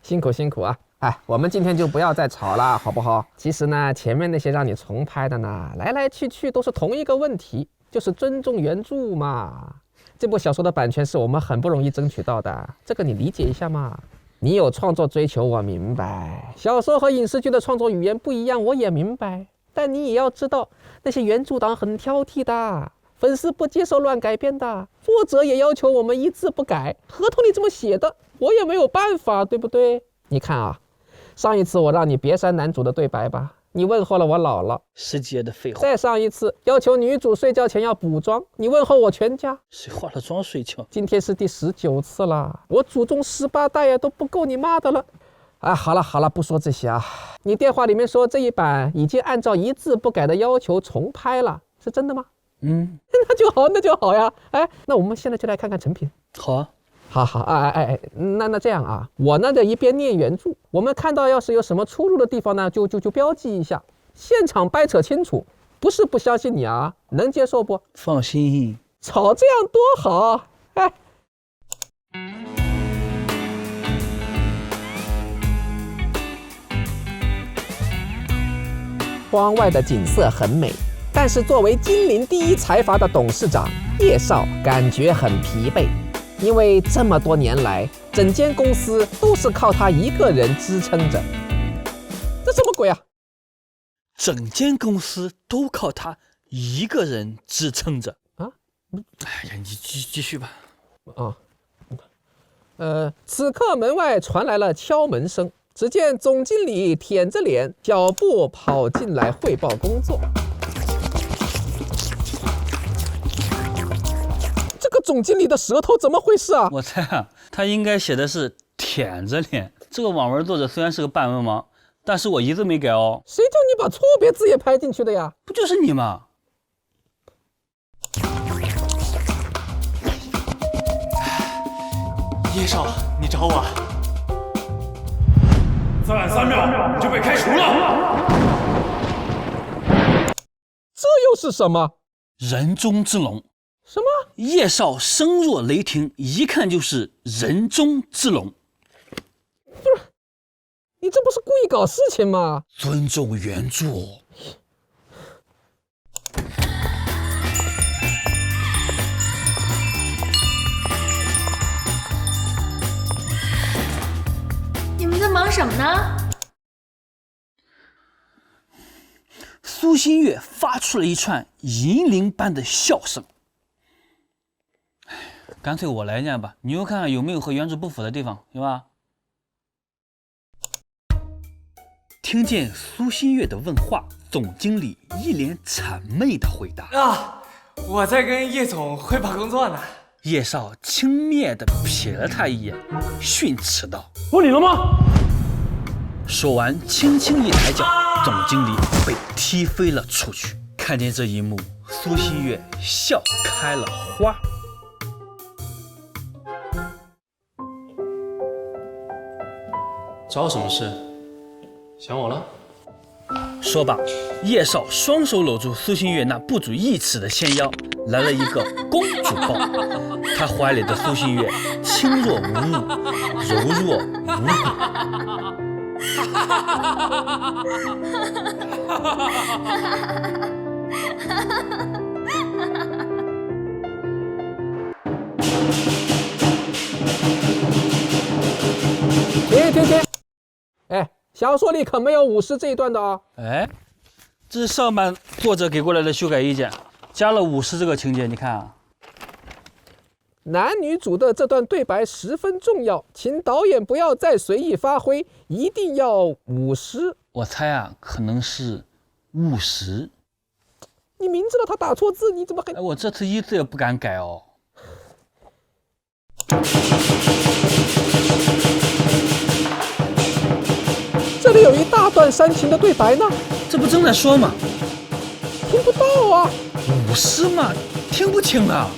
辛苦辛苦啊！哎，我们今天就不要再吵了，好不好？其实呢，前面那些让你重拍的呢，来来去去都是同一个问题，就是尊重原著嘛。这部小说的版权是我们很不容易争取到的，这个你理解一下嘛。你有创作追求，我明白。小说和影视剧的创作语言不一样，我也明白。但你也要知道，那些原著党很挑剔的，粉丝不接受乱改编的，作者也要求我们一字不改。合同里这么写的，我也没有办法，对不对？你看啊，上一次我让你别删男主的对白吧，你问候了我姥姥，世界的废话。再上一次要求女主睡觉前要补妆，你问候我全家。谁化了妆睡觉？今天是第19次了，我祖宗18代呀都不够你妈的了。哎，好了好了，不说这些啊。你电话里面说这一版已经按照一字不改的要求重拍了，是真的吗？那就好，那就好呀。哎，那我们现在就来看看成品。好啊。好，那这样啊，我呢就一边念原著，我们看到要是有什么出入的地方呢，就标记一下，现场掰扯清楚。不是不相信你啊，能接受不？放心，吵这样多好。哎，窗外的景色很美，但是作为金陵第一财阀的董事长叶绍感觉很疲惫。因为这么多年来，整间公司都是靠他一个人支撑着。这什么鬼啊？整间公司都靠他一个人支撑着啊！哎呀，你继续吧。此刻门外传来了敲门声，只见总经理舔着脸，脚步跑进来汇报工作。这个总经理的舌头怎么回事啊？我猜啊，他应该写的是舔着脸。这个网文作者虽然是个半文盲，但是我一字没改哦。谁叫你把错别字也拍进去的呀？不就是你吗？叶少，你找我？再晚3秒你就被开除了。这又是什么？人中之龙。什么？叶绍声若雷霆，一看就是人中之龙。不是，你这不是故意搞事情吗？尊重原著。你们在忙什么呢？苏新月发出了一串银铃般的笑声。干脆我来念吧，你又看看有没有和原著不符的地方，行吧？听见苏新月的问话，总经理一脸谄媚的回答：啊，我在跟叶总汇报工作呢。叶绍轻蔑地瞥了他一眼，训斥道：说你了吗？说完轻轻一抬脚，总经理被踢飞了出去。看见这一幕，苏新月笑开了花。找我什么事？想我了？说罢，叶绍双手搂住苏新月那不足1尺的纤腰，来了一个公主抱。他怀里的苏新月轻若无物，柔若无骨。停！哎，小说里可没有舞狮这一段的哦。哎，这是上版作者给过来的修改意见，加了舞狮这个情节。你看啊，男女主的这段对白十分重要，请导演不要再随意发挥，一定要舞狮。我猜啊，可能是务实。你明知道他打错字，你怎么还……哎，我这次一字也不敢改哦。这里有一大段煽情的对白呢，这不正在说吗？听不到啊！舞狮嘛，听不清啊。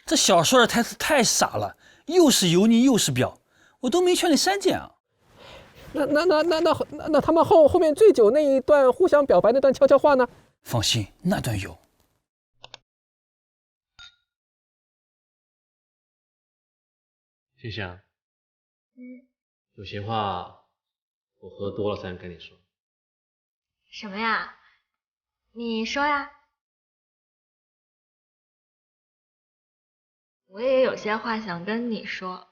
这小说的台词太傻了，又是油腻又是婊，我都没劝你删减啊。那他们后面醉酒那一段互相表白那段悄悄话呢？放心，那段有。谢谢啊。有些话我喝多了才能跟你说。什么呀？你说呀。我也有些话想跟你说。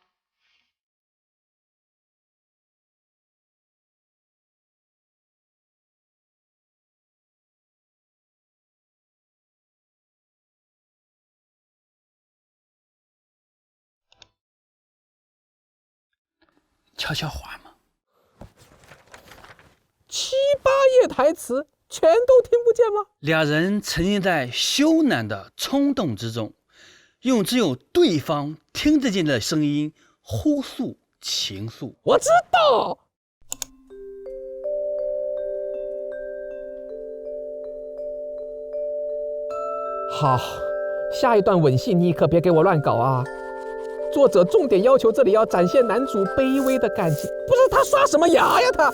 悄悄话嘛。7、8页台词全都听不见吗？两人沉浸在羞赧的冲动之中，用只有对方听得见的声音呼诉情愫。我知道。好，下一段吻戏你可别给我乱搞啊！作者重点要求这里要展现男主卑微的感情，不是他刷什么牙呀他？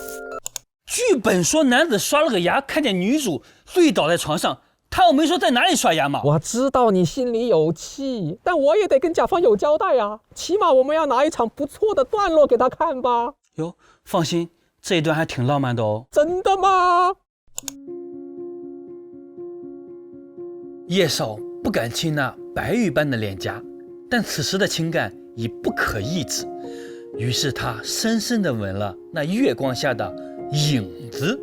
剧本说男子刷了个牙，看见女主醉倒在床上，他又没说在哪里刷牙嘛。我知道你心里有气，但我也得跟甲方有交代呀，起码我们要拿一场不错的段落给他看吧。哟，放心，这一段还挺浪漫的哦。真的吗？叶少不敢亲那白玉般的脸颊，但此时的情感已不可抑制，于是他深深地吻了那月光下的影子。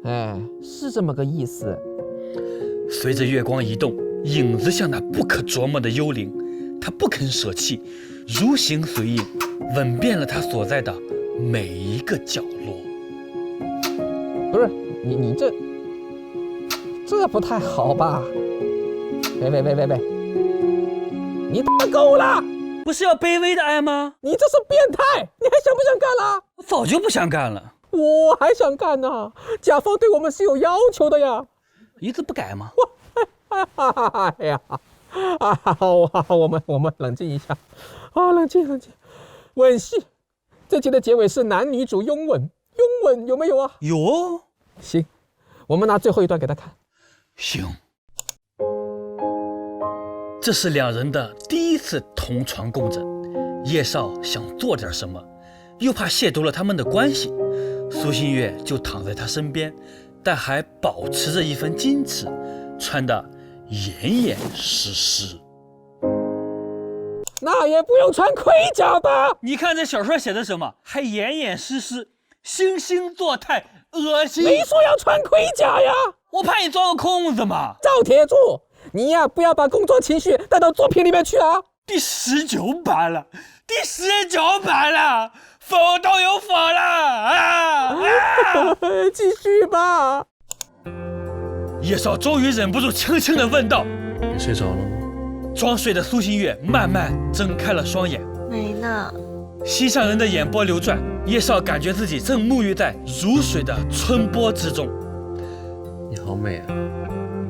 哎，是这么个意思。随着月光移动，影子像那不可琢磨的幽灵，他不肯舍弃，如形随影，吻遍了他所在的每一个角落。不是你这不太好吧？喂，你打够了！不是要卑微的爱吗？你这是变态！你还想不想干了？我早就不想干了。我还想干呢，甲方对我们是有要求的呀。一字不改吗？哎呀，好，我们冷静一下，冷静。吻戏，这集的结尾是男女主拥吻，有没有啊？有。行，我们拿最后一段给他看。行。这是两人的第一次同床共枕，叶少想做点什么，又怕亵渎了他们的关系，苏新月就躺在他身边，但还保持着一份矜持，穿得严严实实。那也不用穿盔甲吧？你看这小说写的什么，还严严实实，惺惺作态，恶心。没说要穿盔甲呀，我怕你钻个空子嘛。赵铁柱，你呀不要把工作情绪带到作品里面去啊。第19版了，否都有否了继续吧。叶少终于忍不住轻轻地问道：你睡着了吗？装睡的苏新月慢慢睁开了双眼，没呢。心上人的眼波流转，叶少感觉自己正沐浴在如水的春波之中。你好美啊！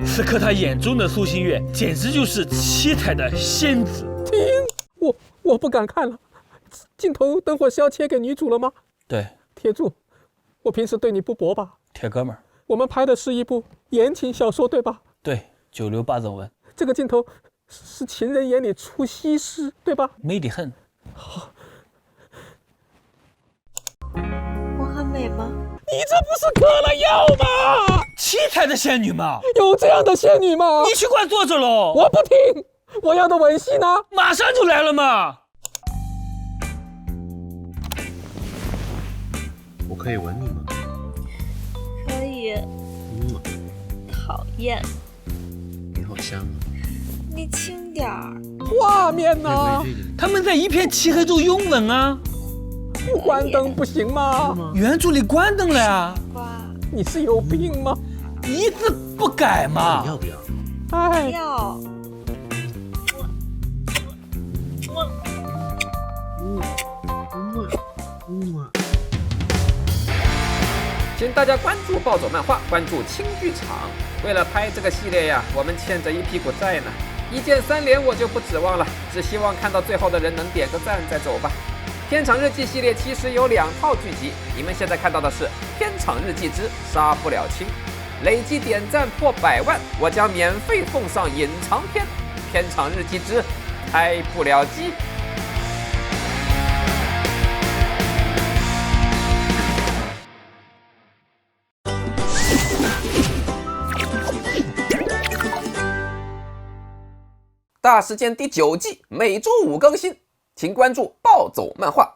此刻他眼中的苏新月简直就是七彩的仙子。停，我不敢看了。镜头等会是要切给女主了吗？对，铁柱，我平时对你不薄吧？铁哥们儿，我们拍的是一部言情小说，对吧？对，968走文。这个镜头是情人眼里出西施，对吧？美得很。我很美吗？你这不是嗑了药吗？七彩的仙女嘛，有这样的仙女吗？你去怪作者喽！我不听，我要的吻戏呢？马上就来了嘛！我可以吻你吗？可以。讨厌。你好香啊！你轻点儿。画面呢？他们在一片漆黑中拥吻啊！不关灯不行吗？原著里关灯了呀！你是有病吗？一字不改嘛！你要不要？哎，要。请大家关注暴走漫画，关注轻剧场。为了拍这个系列呀，我们欠着一屁股债呢。一键3连我就不指望了，只希望看到最后的人能点个赞再走吧。片场日记系列其实有2套剧集，你们现在看到的是片场日记之杀不了亲，累计点赞破100万，我将免费奉上隐藏篇片场日记之开不了机。大事件第9季每周5更新，请关注暴走漫画。